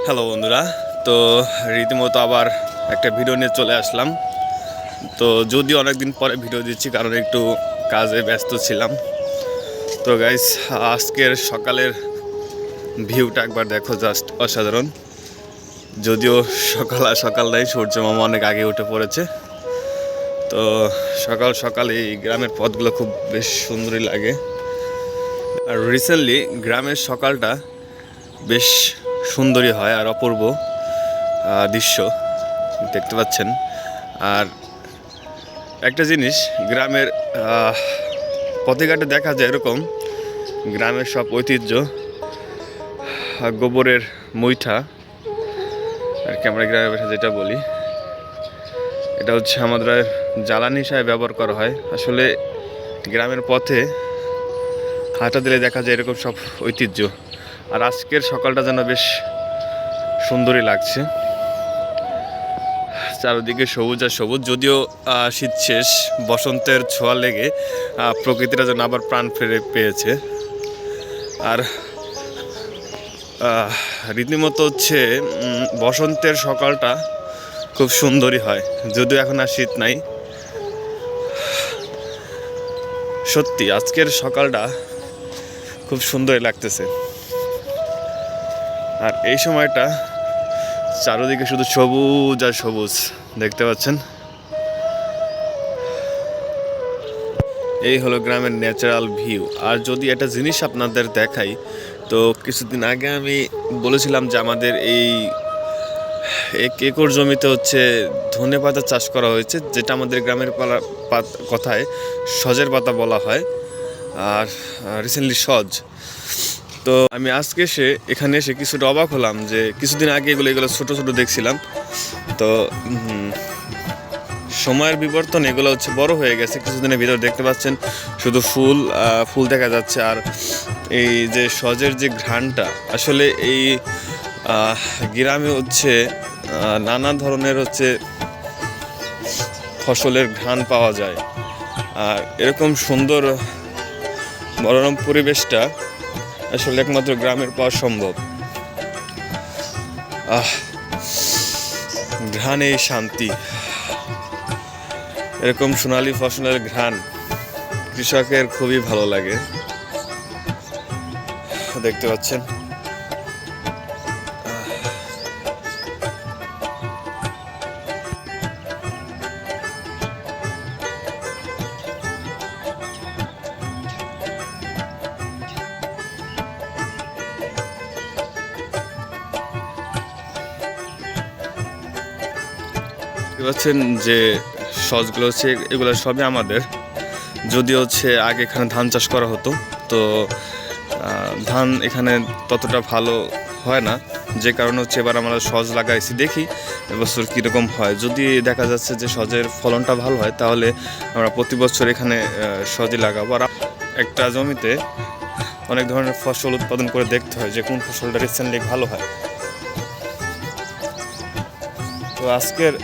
Hello বন্ধুরা, তো রীতিমতো আবার একটা ভিডিও নিয়ে চলে আসলাম। তো যদিও অনেকদিন পরে ভিডিও দিচ্ছি কারণ একটু কাজে ব্যস্ত ছিলাম। তো গাইস, আজকের সকালের ভিউটা একবার দেখো, জাস্ট অসাধারণ। যদিও সকাল নাই, সূর্য মামা অনেক আগে উঠে পড়েছে। তো সকাল সকাল এই গ্রামের পথগুলো খুব বেশ সুন্দরই লাগে। আর রিসেন্টলি গ্রামের সকালটা বেশ সুন্দরই হয় আর অপূর্ব দৃশ্য দেখতে পাচ্ছেন। আর একটা জিনিস, গ্রামের পথে ঘাটে দেখা যায় এরকম গ্রামের সব ঐতিহ্য, গোবরের মুইঠা আর কি আমরা গ্রামের ভাষায় যেটা বলি, এটা হচ্ছে আমাদের জ্বালানি হিসাবে ব্যবহার করা হয়। আসলে গ্রামের পথে হাঁটা দিলে দেখা যায় এরকম সব ঐতিহ্য। আর আজকের সকালটা যেন বেশ সুন্দরই লাগছে, চারদিকে সবুজ আর সবুজ। যদিও শীত শেষ, বসন্তের ছোঁয়া লেগে প্রকৃতিটা যেন আবার প্রাণ ফিরে পেয়েছে। আর রীতিমতো হচ্ছে বসন্তের সকালটা খুব সুন্দরই হয়, যদিও এখন আর শীত নাই। সত্যি আজকের সকালটা খুব সুন্দরই লাগতেছে। আর এই সময়টা চারদিকে শুধু সবুজ আর সবুজ দেখতে পাচ্ছেন। এই হলো গ্রামের ন্যাচারাল ভিউ। আর যদি একটা জিনিস আপনাদের দেখাই, তো কিছুদিন আগে আমি বলেছিলাম যে আমাদের এই 1 একর জমিতে হচ্ছে ধনে পাতা চাষ করা হয়েছে, যেটা আমাদের গ্রামের কথায় সজের পাতা বলা হয়। আর রিসেন্টলি সজ। তো আমি আজকে এখানে এসে কিছুটা অবাক হলাম যে কিছুদিন আগে এগুলো ছোট ছোট দেখছিলাম। তো সময়ের বিবর্তন এগুলো হচ্ছে বড় হয়ে গেছে। কিছুদিনের ভিতর দেখতে পাচ্ছেন শুধু ফুল দেখা যাচ্ছে। আর এই যে সজের যে ঘ্রাণটা, আসলে এই গ্রামে হচ্ছে নানা ধরনের হচ্ছে ফসলের ঘ্রাণ পাওয়া যায়। আর এরকম সুন্দর মনোরম পরিবেশটা আসলে একমাত্র গ্রামের পাওয়া সম্ভব। ঘ্রাণে শান্তি, এরকম সোনালী ফসলের ঘ্রাণ কৃষকের খুবই ভালো লাগে। দেখতে পাচ্ছেন যে সসগুলো হচ্ছে এগুলো সবই আমাদের। যদিও হচ্ছে আগে এখানে ধান চাষ করা হতো, তো ধান এখানে ততটা ভালো হয় না, যে কারণে হচ্ছে এবার আমরা সস লাগাইছি। দেখি এবছর কীরকম হয়। যদি দেখা যাচ্ছে যে সজের ফলনটা ভালো হয়, তাহলে আমরা প্রতি বছর এখানে সজই লাগাবো। আর একটা জমিতে অনেক ধরনের ফসল উৎপাদন করে দেখতে হয় যে কোন ফসলটা রিসেন্টলি ভালো হয়। তো আজকের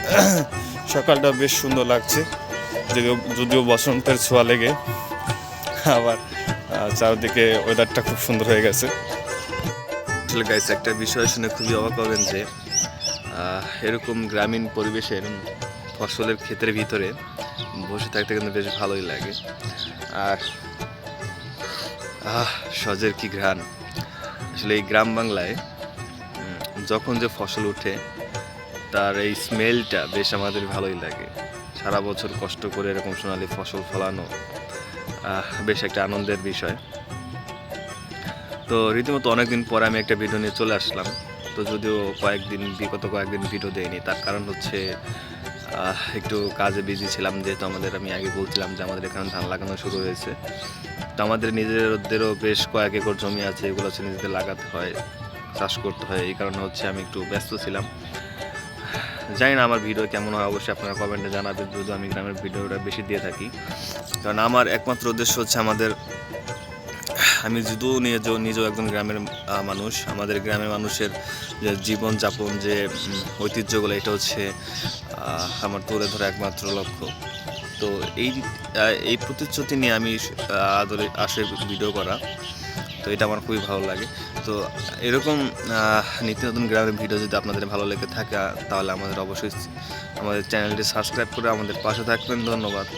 সকালটা বেশ সুন্দর লাগছে, যদিও বসন্তের ছোঁয়া লেগে আবার চারদিকে ওয়েদারটা খুব সুন্দর হয়ে গেছে। আসলে গাইস, একটা বিষয় শুনে খুবই অবাক হবেন যে এরকম গ্রামীণ পরিবেশে ফসলের ক্ষেতের ভিতরে বসে থাকতে কিন্তু বেশ ভালোই লাগে। আর সজের কি ঘ্রাণ! আসলে এই গ্রাম বাংলায় যখন যে ফসল উঠে, তার এই স্মেলটা বেশ আমাদের ভালোই লাগে। সারা বছর কষ্ট করে এরকম সোনালি ফসল ফলানো বেশ একটা আনন্দের বিষয়। তো রীতিমতো অনেকদিন পরে আমি একটা ভিডিও নিয়ে চলে আসলাম। তো যদিও বিগত কয়েকদিন ভিডিও দেয়নি, তার কারণ হচ্ছে একটু কাজে বিজি ছিলাম। যেহেতু আমি আগে বলছিলাম যে আমাদের এখানে ধান লাগানো শুরু হয়েছে। তো আমাদের নিজেদেরও বেশ কয়েক একর জমি আছে, এগুলো হচ্ছে নিজেদের লাগাতে হয়, চাষ করতে হয়। এই কারণে হচ্ছে আমি একটু ব্যস্ত ছিলাম। জানি না আমার ভিডিও কেমন হয়, অবশ্যই আপনারা কমেন্টে জানাবেন যদি আমি গ্রামের ভিডিওটা বেশি দিয়ে থাকি। কারণ আমার একমাত্র উদ্দেশ্য হচ্ছে আমি যদিও নিজেও একজন গ্রামের মানুষ, আমাদের গ্রামের মানুষের যে জীবনযাপন, যে ঐতিহ্যগুলো, এটা হচ্ছে আমার তুলে ধরা একমাত্র লক্ষ্য। তো এই প্রতিশ্রুতি নিয়ে আমি আসে ভিডিও করা। তো এটা আমার খুবই ভালো লাগে। তো এরকম নিত্য নতুন গ্রামের ভিডিও যদি আপনাদের ভালো লেগে থাকে তাহলে আমাদের অবশ্যই আমাদের চ্যানেলটি সাবস্ক্রাইব করে আমাদের পাশে থাকবেন। ধন্যবাদ।